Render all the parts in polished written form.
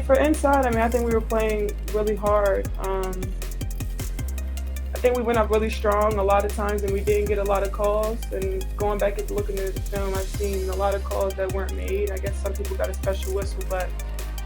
For inside, I mean, I think we were playing really hard. I think we went up really strong a lot of times and we didn't get a lot of calls. And going back and looking at the film, I've seen a lot of calls that weren't made. I guess some people got a special whistle, but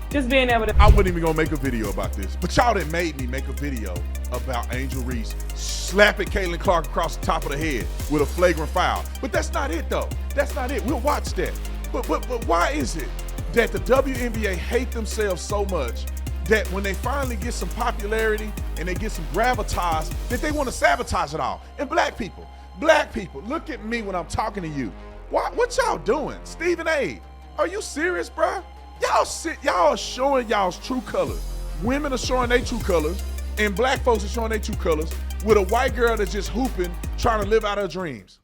just being able to. I wasn't even gonna make a video about this, but y'all done made me make a video about Angel Reese slapping Caitlin Clark across the top of the head with a flagrant foul. But that's not it though. That's not it. We'll watch that. But why is it that the WNBA hate themselves so much that when they finally get some popularity and they get some gravitas, that they want to sabotage it all? And black people, look at me when I'm talking to you. What y'all doing? Stephen A., are you serious, bruh? Y'all are showing y'all's true colors. Women are showing their true colors, and black folks are showing their true colors with a white girl that's just hooping, trying to live out her dreams.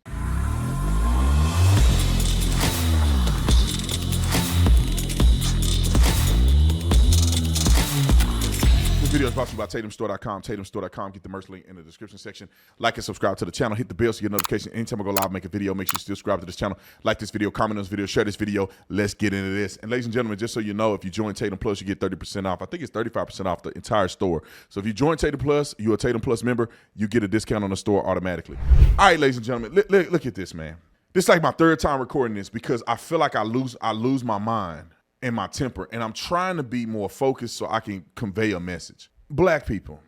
This video is brought to you by TatumStore.com. TatumStore.com. Get the merch link in the description section. Like and subscribe to the channel. Hit the bell so you get notification anytime I go live, make a video. Make sure you still subscribe to this channel. Like this video, comment on this video, share this video. Let's get into this. And ladies and gentlemen, just so you know, if you join Tatum Plus, you get 30% off. I think it's 35% off the entire store. So if you join Tatum Plus, you're a Tatum Plus member, you get a discount on the store automatically. All right, ladies and gentlemen, look at this, man. This is like my third time recording this because I feel like I lose my mind and my temper, and I'm trying to be more focused so I can convey a message. Black people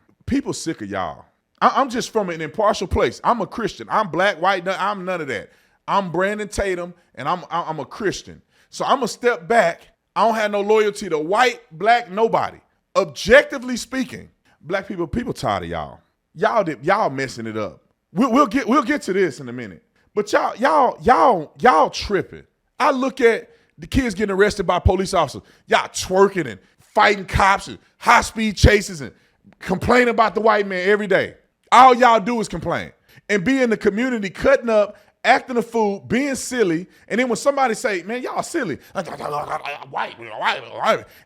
sick of y'all. I'm just from an impartial place. I'm a Christian. I'm black, white, I'm none of that. I'm Brandon Tatum, and I'm a Christian. So I'm gonna step back. I don't have no loyalty to white, black, nobody. Objectively speaking, black people tired of y'all. Y'all messing it up. We'll get to this in a minute. But y'all tripping. I look at the kids getting arrested by police officers. Y'all twerking and fighting cops and high-speed chases and complaining about the white man every day. All y'all do is complain and be in the community cutting up, acting a fool, being silly. And then when somebody say, man, y'all silly, white,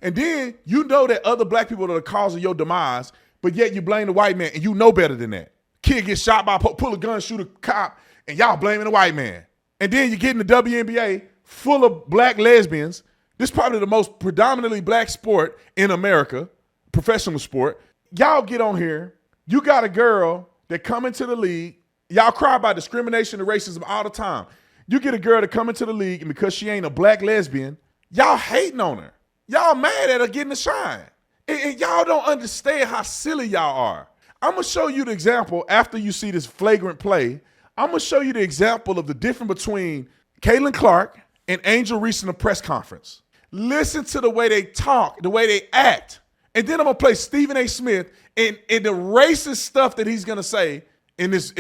and then you know that other black people are the cause of your demise, but yet you blame the white man and you know better than that. Kid gets shot by pull a gun, shoot a cop, and y'all blaming the white man. And then you get in the WNBA full of black lesbians. This is probably the most predominantly black sport in America, professional sport. Y'all get on here. You got a girl that come into the league. Y'all cry about discrimination and racism all the time. You get a girl to come into the league, and because she ain't a black lesbian, y'all hating on her. Y'all mad at her getting the shine. And y'all don't understand how silly y'all are. I'm going to show you the example after you see this flagrant play. I'm going to show you the example of the difference between Caitlin Clark and Angel Reese in a press conference. Listen to the way they talk, the way they act. And then I'm going to play Stephen A. Smith and the racist stuff that he's going to say in his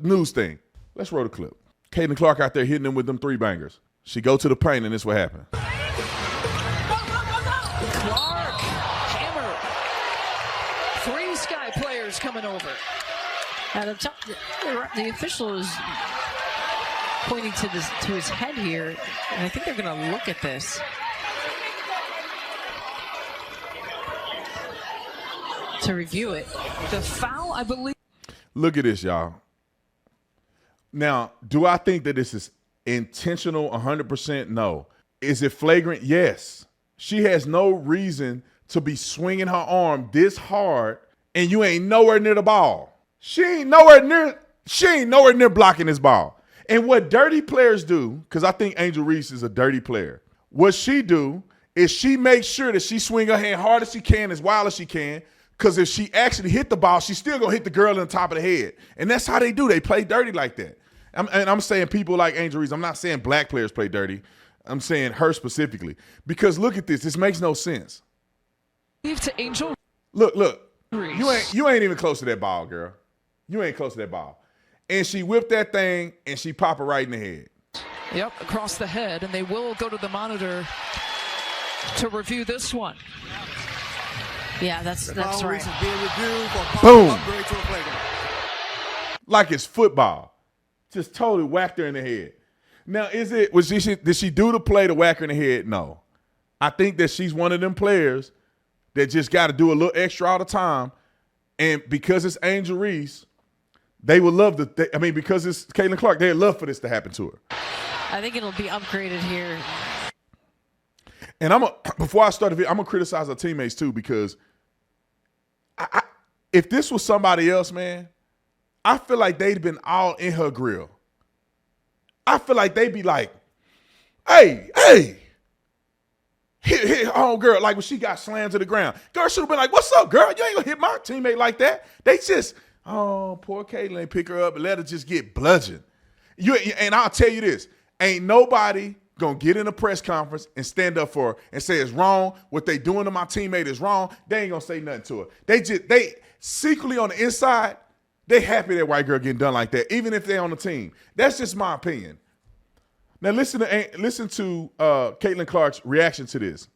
news thing. Let's roll the clip. Caitlin Clark out there hitting him with them three bangers. She go to the paint and this what happened. Clark, hammer. Three Sky players coming over. At the top, the official is pointing to his head here, and I think they're going to look at this. To review it. The foul, I believe. Look at this, y'all. Now, do I think that this is intentional 100%? No. Is it flagrant? Yes. She has no reason to be swinging her arm this hard, and you ain't nowhere near the ball. She ain't nowhere near blocking this ball. And what dirty players do, because I think Angel Reese is a dirty player, what she do is she makes sure that she swing her hand hard as she can, as wild as she can, because if she actually hit the ball, she's still going to hit the girl in the top of the head. And that's how they do. They play dirty like that. And I'm saying people like Angel Reese. I'm not saying black players play dirty. I'm saying her specifically. Because look at this. This makes no sense. To Angel. Look. Reese. You ain't even close to that ball, girl. You ain't close to that ball. And she whipped that thing, and she popped her right in the head. Yep, across the head. And they will go to the monitor to review this one. Yeah, that's right. Boom. Like it's football. Just totally whacked her in the head. Now, did she do the play to whack her in the head? No. I think that she's one of them players that just got to do a little extra all the time. And because it's Angel Reese, they would love because it's Caitlin Clark, they'd love for this to happen to her. I think it'll be upgraded here. And before I start the video, I'm gonna criticize our teammates too, because if this was somebody else, man, I feel like they'd been all in her grill. I feel like they'd be like, hey, hit home girl. Like when she got slammed to the ground, girl should have been like, what's up, girl? You ain't gonna hit my teammate like that. They just, oh, poor Caitlin, pick her up and let her just get bludgeoned. And I'll tell you this, ain't nobody gonna get in a press conference and stand up for her and say it's wrong. What they doing to my teammate is wrong. They ain't gonna say nothing to her. They secretly on the inside, they happy that white girl getting done like that, even if they on the team. That's just my opinion. Now listen to Caitlin Clark's reaction to this.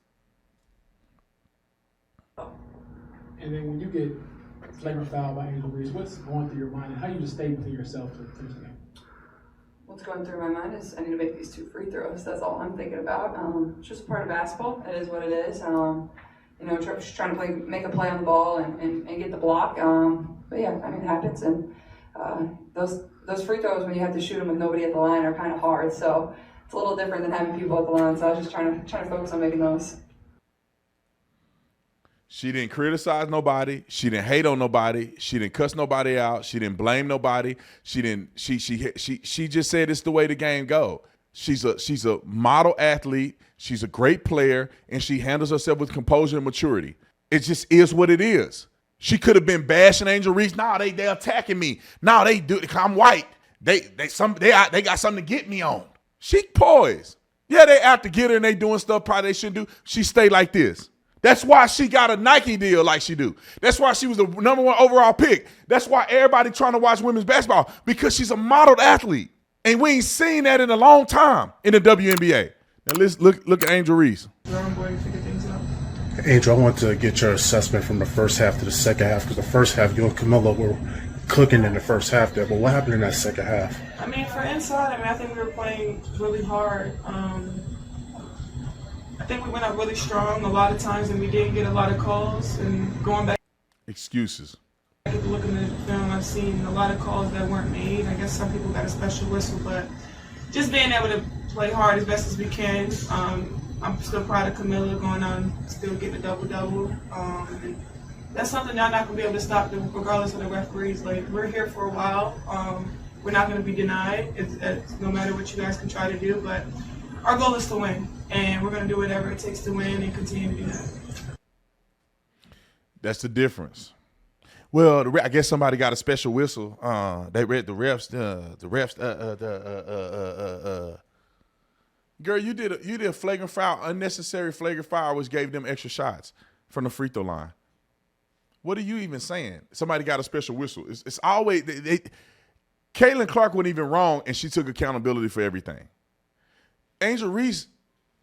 And then when you get flagrant foul by Angel Reese, what's going through your mind and how you just stay within yourself to finish the game? What's going through my mind is I need to make these 2 free throws. That's all I'm thinking about. It's just a part of basketball. It is what it is. Just trying to make a play on the ball and get the block. But yeah, I mean, it happens. And those free throws, when you have to shoot them with nobody at the line, are kind of hard. So it's a little different than having people at the line. So I was just trying to focus on making those. She didn't criticize nobody. She didn't hate on nobody. She didn't cuss nobody out. She didn't blame nobody. She just said it's the way the game go. She's a model athlete. She's a great player, and she handles herself with composure and maturity. It just is what it is. She could have been bashing Angel Reese. No, they attacking me. No, they do. I'm white. They got something to get me on. She poised. Yeah, they out to get her and they doing stuff probably they shouldn't do. She stayed like this. That's why she got a Nike deal like she do. That's why she was the #1 overall pick. That's why everybody trying to watch women's basketball, because she's a modeled athlete. And we ain't seen that in a long time in the WNBA. Now let's look at Angel Reese. Angel, I want to get your assessment from the first half to the second half, because the first half you and Camilla were cooking in the first half there, but what happened in that second half? I mean, for inside, I think we were playing really hard. I think we went up really strong a lot of times, and we didn't get a lot of calls. And going back, excuses. Looking at the film, I've seen a lot of calls that weren't made. I guess some people got a special whistle, but just being able to play hard as best as we can. I'm still proud of Camilla going on, still getting a double-double. And that's something that I'm not going to be able to stop regardless of the referees. Like, we're here for a while. We're not going to be denied, it's no matter what you guys can try to do. But our goal is to win, and we're going to do whatever it takes to win and continue to do that. That's the difference. Well, I guess somebody got a special whistle. They read the refs. Girl, you did a flagrant foul, unnecessary flagrant foul, which gave them extra shots from the free throw line. What are you even saying? Somebody got a special whistle. It's always Caitlin Clark wasn't even wrong, and she took accountability for everything. Angel Reese,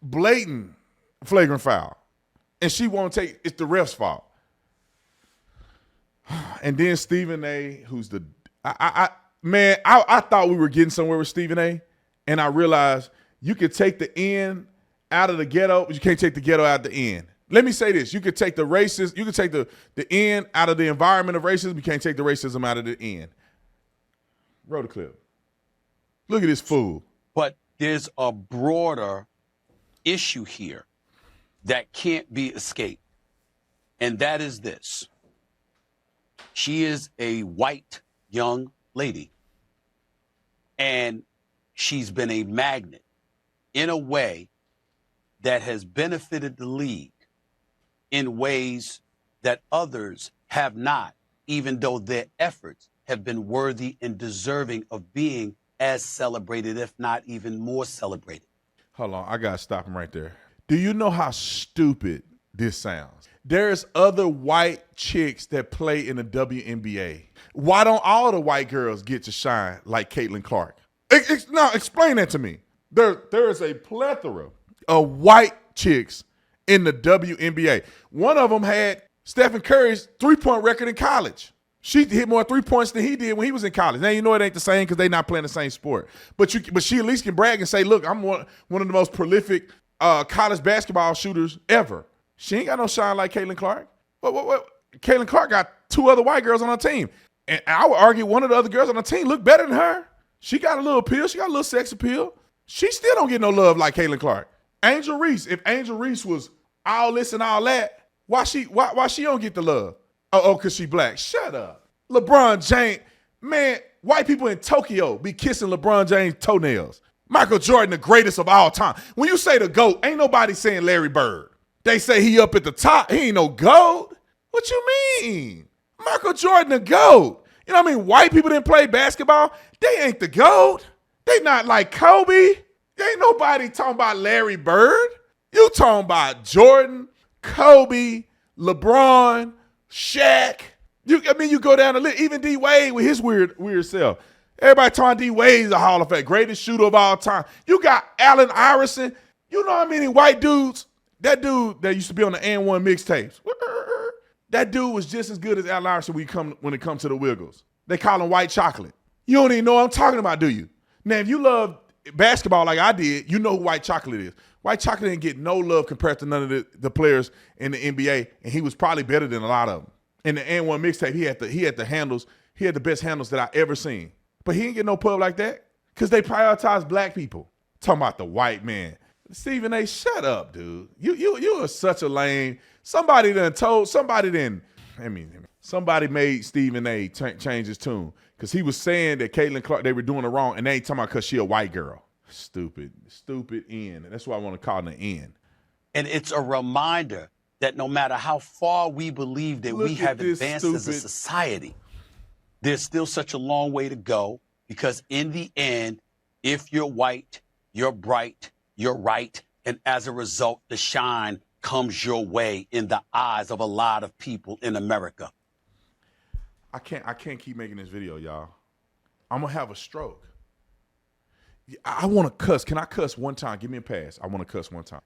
blatant flagrant foul, and she won't take. It's the ref's fault. And then Stephen A., who's the I thought we were getting somewhere with Stephen A., and I realized you could take the end out of the ghetto, but you can't take the ghetto out of the end. Let me say this. You could take the racist, you could take the end out of the environment of racism, you can't take the racism out of the end. Roll the clip. Look at this fool. But there's a broader issue here that can't be escaped, and that is this. She is a white young lady, and she's been a magnet in a way that has benefited the league in ways that others have not, even though their efforts have been worthy and deserving of being as celebrated, if not even more celebrated. Hold on, I gotta stop him right there. Do you know how stupid this sounds? There's other white chicks that play in the WNBA. Why don't all the white girls get to shine like Caitlin Clark? Now, explain that to me. There is a plethora of white chicks in the WNBA. One of them had Stephen Curry's three-point record in college. She hit more 3 points than he did when he was in college. Now, you know it ain't the same because they're not playing the same sport. But she at least can brag and say, look, I'm one of the most prolific college basketball shooters ever. She ain't got no shine like Caitlin Clark. What? Caitlin Clark got 2 other white girls on her team. And I would argue one of the other girls on the team looked better than her. She got a little appeal. She got a little sex appeal. She still don't get no love like Caitlin Clark. Angel Reese, if Angel Reese was all this and all that, why she don't get the love? Oh, because she black. Shut up. LeBron James, man, white people in Tokyo be kissing LeBron James' toenails. Michael Jordan, the greatest of all time. When you say the GOAT, ain't nobody saying Larry Bird. They say he up at the top. He ain't no GOAT. What you mean? Michael Jordan, the GOAT. You know what I mean? White people didn't play basketball. They ain't the GOAT. They not like Kobe. Ain't nobody talking about Larry Bird. You talking about Jordan, Kobe, LeBron, Shaq. You go down the list. Even D Wade with his weird self. Everybody talking D Wade's a Hall of Fame, greatest shooter of all time. You got Allen Iverson. You know how many white dudes? That dude that used to be on the N1 mixtapes. That dude was just as good as Allen Iverson when it comes to the Wiggles. They call him white chocolate. You don't even know what I'm talking about, do you? Now, if you love basketball like I did, you know who white chocolate is. White chocolate didn't get no love compared to none of the players in the NBA, and he was probably better than a lot of them. In the N1 mixtape, he had the handles. He had the best handles that I ever seen. But he didn't get no pub like that because they prioritize black people. Talking about the white man. Stephen A., shut up, dude. You are such a lame. Somebody made Stephen A. change his tune because he was saying that Caitlin Clark, they were doing it wrong, and they ain't talking about because she a white girl. Stupid N. That's why I want to call it an N. And it's a reminder that no matter how far we believe that we have advanced as a society, there's still such a long way to go because in the end, if you're white, you're bright, you're right, and as a result, the shine comes your way in the eyes of a lot of people in America. I can't keep making this video, y'all. I'm gonna have a stroke. I want to cuss. Can I cuss one time? Give me a pass. I want to cuss one time.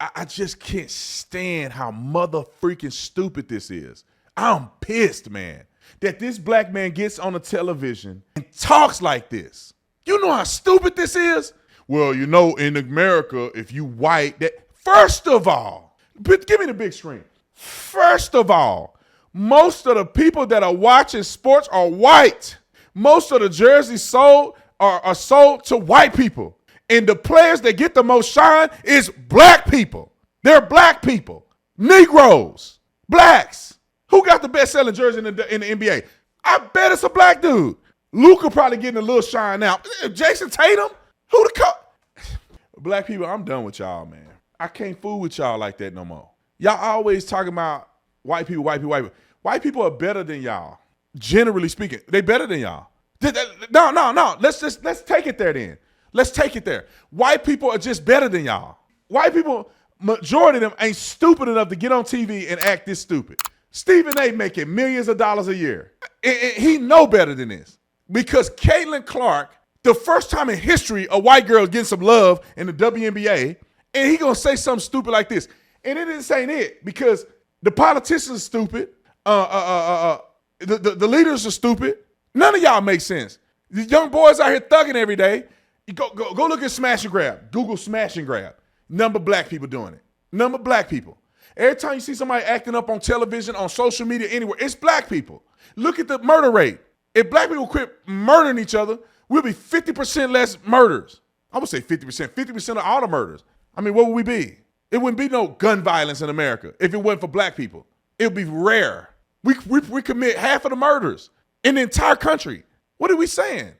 I just can't stand how mother freaking stupid this is. I'm pissed, man, that this black man gets on the television and talks like this. You know how stupid this is? Well, you know, in America, if you white, first of all, give me the big screen. First of all, most of the people that are watching sports are white. Most of the jerseys sold are sold to white people. And the players that get the most shine is black people. They're black people. Negroes. Blacks. Who got the best-selling jersey in the NBA? I bet it's a black dude. Luka probably getting a little shine now. Jason Tatum? Who the Black people, I'm done with y'all, man. I can't fool with y'all like that no more. Y'all always talking about white people, white people, white people. White people are better than y'all. Generally speaking, they better than y'all. No. Let's take it there then. Let's take it there. White people are just better than y'all. White people, majority of them ain't stupid enough to get on TV and act this stupid. Stephen A. making millions of dollars a year. And he know better than this. Because Caitlin Clark, the first time in history a white girl is getting some love in the WNBA, and he gonna say something stupid like this. And this ain't it, because the politicians are stupid. The leaders are stupid. None of y'all make sense. These young boys out here thugging every day. You go look at smash and grab. Google smash and grab. Number of black people doing it. Number of black people. Every time you see somebody acting up on television, on social media, anywhere, it's black people. Look at the murder rate. If black people quit murdering each other, we'll be 50% less murders. I would say 50%. 50% of all the murders. I mean, what would we be? It wouldn't be no gun violence in America if it wasn't for black people. It would be rare. We commit half of the murders in the entire country. What are we saying?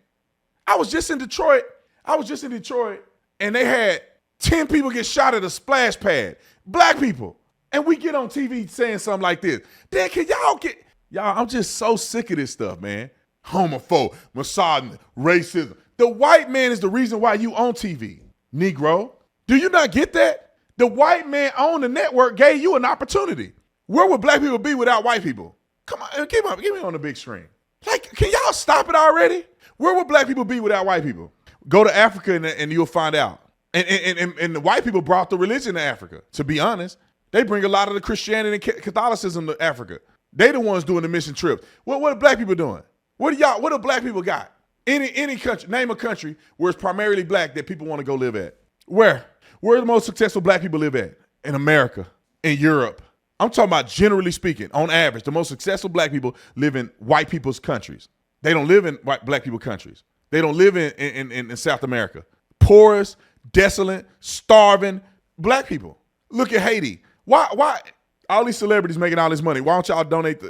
I was just in Detroit, and they had 10 people get shot at a splash pad. Black people. And we get on TV saying something like this. Then can y'all I'm just so sick of this stuff, man. Homophobe, misogyny, racism. The white man is the reason why you on TV, Negro. Do you not get that? The white man on the network gave you an opportunity. Where would black people be without white people? Come on, give me on the big screen. Like, can y'all stop it already? Where would black people be without white people? Go to Africa and you'll find out. And the white people brought the religion to Africa, to be honest. They bring a lot of the Christianity and Catholicism to Africa. They the ones doing the mission trips. What are black people doing? What do black people got? Any country, name a country where it's primarily black that people want to go live at. Where the most successful black people live at? In America, in Europe. I'm talking about generally speaking, on average, the most successful black people live in white people's countries. They don't live in black people countries. They don't live in South America. Poorest, desolate, starving black people. Look at Haiti. Why all these celebrities making all this money? Why don't y'all donate?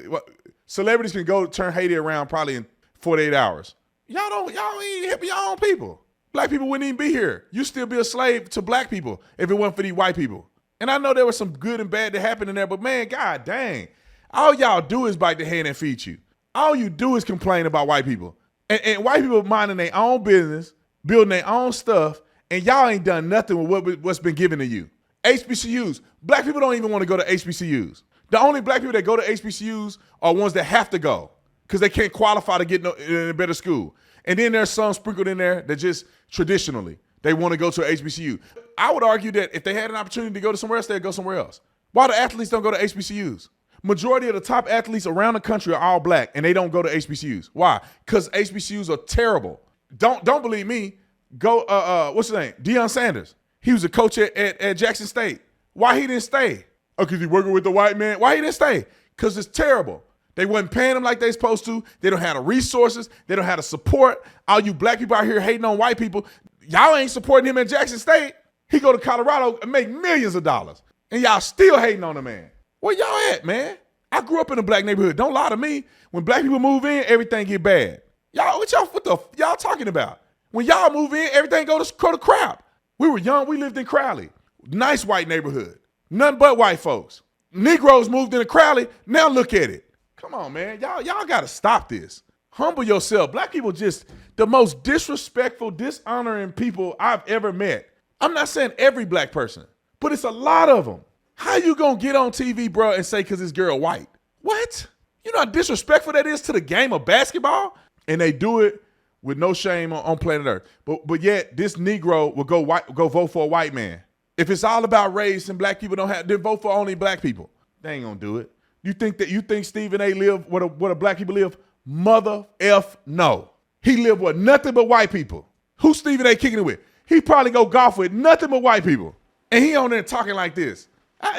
Celebrities can go turn Haiti around probably in 48 hours. Y'all ain't helping your own people. Black people wouldn't even be here. You still be a slave to black people if it wasn't for these white people. And I know there was some good and bad that happened in there, but man, god dang. All y'all do is bite the hand and feed you. All you do is complain about white people. And white people minding their own business, building their own stuff, and y'all ain't done nothing with what's been given to you. HBCUs. Black people don't even want to go to HBCUs. The only black people that go to HBCUs are ones that have to go because they can't qualify to get in a better school. And then there's some sprinkled in there that just traditionally, they want to go to a HBCU. I would argue that if they had an opportunity to go to somewhere else, they'd go somewhere else. Why the athletes don't go to HBCUs? Majority of the top athletes around the country are all black, and they don't go to HBCUs. Why? Because HBCUs are terrible. Don't believe me. Go, what's his name? Deion Sanders. He was a coach at Jackson State. Why he didn't stay? Oh, because he working with the white man. Why he didn't stay? Because it's terrible. They wasn't paying him like they supposed to. They don't have the resources. They don't have the support. All you black people out here hating on white people, y'all ain't supporting him at Jackson State. He go to Colorado and make millions of dollars. And y'all still hating on the man. Where y'all at, man? I grew up in a black neighborhood. Don't lie to me. When black people move in, everything get bad. Y'all, what y'all talking about? When y'all move in, everything go to crap. We were young. We lived in Crowley. Nice white neighborhood. Nothing but white folks. Negroes moved into Crowley. Now look at it. Come on, man. Y'all got to stop this. Humble yourself. Black people just the most disrespectful, dishonoring people I've ever met. I'm not saying every black person, but it's a lot of them. How you gonna get on TV, bro, and say because this girl white? What? You know how disrespectful that is to the game of basketball? And they do it with no shame on planet Earth. But yet this Negro will go vote for a white man. If it's all about race and black people then vote for only black people. They ain't gonna do it. You think Stephen A. live where the black people live? Mother F no. He live with nothing but white people. Who's Stephen A. kicking it with? He probably go golf with nothing but white people. And he on there talking like this.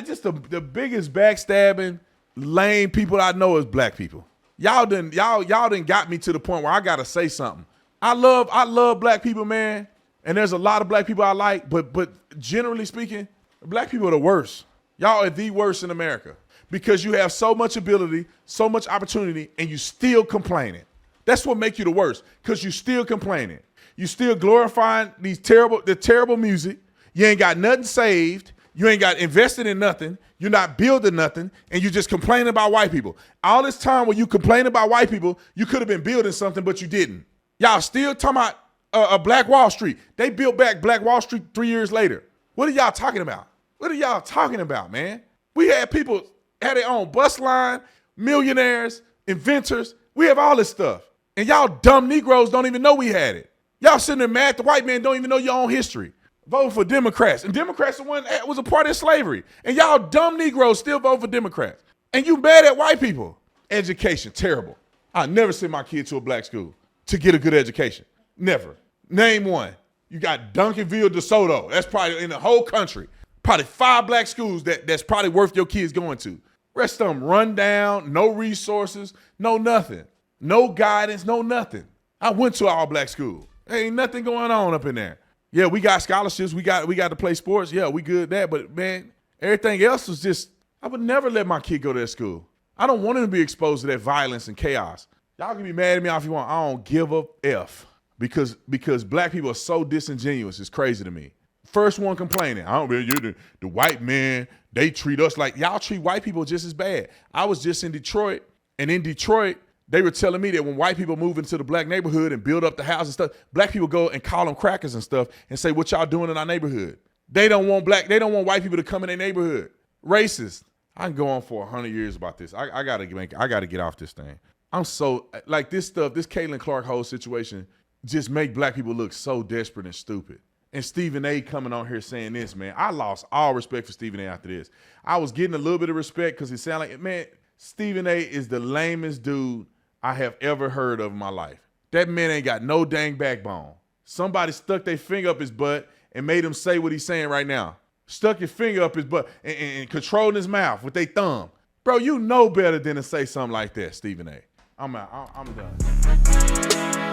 Just the biggest backstabbing, lame people I know is black people. Y'all done got me to the point where I gotta say something. I love black people, man. And there's a lot of black people I like, but generally speaking, black people are the worst. Y'all are the worst in America because you have so much ability, so much opportunity, and you still complaining. That's what makes you the worst, because you still complaining. You still glorifying the terrible music. You ain't got nothing saved. You ain't got invested in nothing. You're not building nothing, and you just complaining about white people. All this time when you complain about white people, you could have been building something, but you didn't. Y'all still talking about a Black Wall Street. They built back Black Wall Street 3 years later. What are y'all talking about? What are y'all talking about, man? We had people had their own bus line, millionaires, inventors. We have all this stuff. And y'all dumb Negroes don't even know we had it. Y'all sitting there mad at the white man don't even know your own history. Vote for Democrats. And Democrats was a part of slavery. And y'all dumb Negroes still vote for Democrats. And you mad at white people. Education, terrible. I never send my kid to a black school to get a good education. Never. Name one. You got Duncanville, DeSoto. That's probably in the whole country. Probably 5 black schools that's probably worth your kids going to. Rest of them run down, no resources, no nothing. No guidance, no nothing. I went to all black school. There ain't nothing going on up in there. Yeah, we got scholarships. We got to play sports. Yeah, we good at that. But man, everything else was just, I would never let my kid go to that school. I don't want him to be exposed to that violence and chaos. Y'all can be mad at me if you want. I don't give a F because black people are so disingenuous. It's crazy to me. First one complaining. I don't really, the white man, they treat us like, y'all treat white people just as bad. I was just in Detroit, and in Detroit, they were telling me that when white people move into the black neighborhood and build up the house and stuff, black people go and call them crackers and stuff and say, what y'all doing in our neighborhood? They don't want white people to come in their neighborhood. Racist. I can go on for 100 years about this. I gotta get off this thing. I'm so, like, this stuff, this Caitlin Clark whole situation just make black people look so desperate and stupid. And Stephen A. coming on here saying this, man, I lost all respect for Stephen A. after this. I was getting a little bit of respect because it sounded like, man, Stephen A. is the lamest dude I have ever heard of in my life. That man ain't got no dang backbone. Somebody stuck their finger up his butt and made him say what he's saying right now. Stuck your finger up his butt and controlling his mouth with their thumb. Bro, you know better than to say something like that, Stephen A. I'm out. I'm done.